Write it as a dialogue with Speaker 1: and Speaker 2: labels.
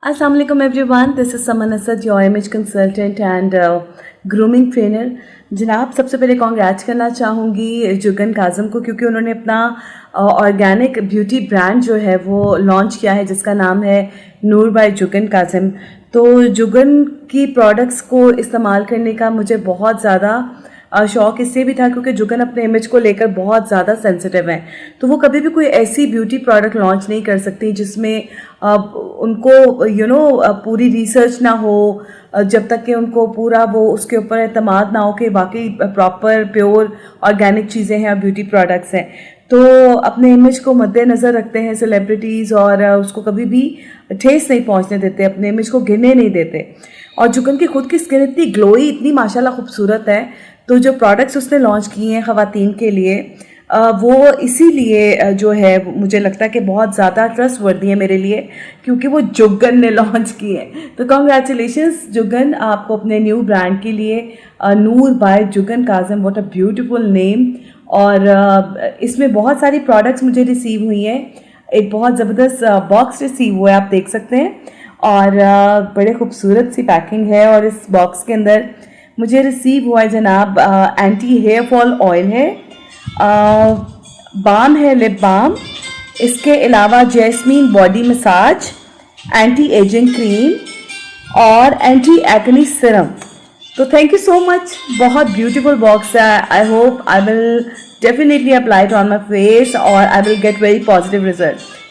Speaker 1: Assalamu alaikum everyone. This is Saman Asad, your image consultant and grooming trainer. जनाब, सबसे पहले congruent करना चाहूँगी जुगन काज़म को, क्योंकि उन्होंने अपना ऑर्गेनिक ब्यूटी ब्रांड जो है वो लॉन्च किया है, जिसका नाम है नूर बाय जुगन काज़म। तो जुगन की प्रोडक्ट्स को इस्तेमाल करने का मुझे बहुत ज़्यादा शौक इससे भी था क्योंकि जुगन अपने इमेज को लेकर बहुत ज़्यादा सेंसिटिव हैं। तो वो कभी भी कोई ऐसी ब्यूटी प्रोडक्ट लॉन्च नहीं कर सकती जिसमें उनको पूरी रिसर्च ना हो, जब तक कि उनको पूरा वो उसके ऊपर एतमाद ना हो कि वाकई प्रॉपर प्योर ऑर्गेनिक चीज़ें हैं और ब्यूटी प्रोडक्ट्स हैं। तो अपने इमेज को मद्देनज़र रखते हैं सेलिब्रिटीज़ और उसको कभी भी ठेस नहीं पहुंचने देते, अपने इमेज को गिरने नहीं देते। और जुगन की खुद की स्किन इतनी ग्लोई, इतनी माशाल्लाह खूबसूरत है। तो जो प्रोडक्ट्स उसने लॉन्च किए हैं ख़वातीन के लिए, वो इसीलिए जो है मुझे लगता है कि बहुत ज़्यादा ट्रस्टवर्दी है मेरे लिए, क्योंकि वो जुगन ने लॉन्च किए हैं। तो कॉन्ग्रेचुलेशंस जुगन, आपको अपने न्यू ब्रांड के लिए Noor by Juggan Kazim, what a beautiful name. और इसमें बहुत सारी प्रोडक्ट्स मुझे रिसीव हुई हैं। एक बहुत ज़बरदस्त बॉक्स रिसीव हुआ है, आप देख सकते हैं, और बड़े खूबसूरत सी पैकिंग है। और इस बॉक्स के अंदर मुझे रिसीव हुआ है जनाब एंटी हेयर फॉल ऑयल है, बाम है, लिप बाम, इसके अलावा jasmine body massage, anti ageing cream और एंटी एक्ने सिरम। तो थैंक यू सो मच, बहुत ब्यूटीफुल बॉक्स है। I hope I will definitely apply it on my face और I will get very positive result.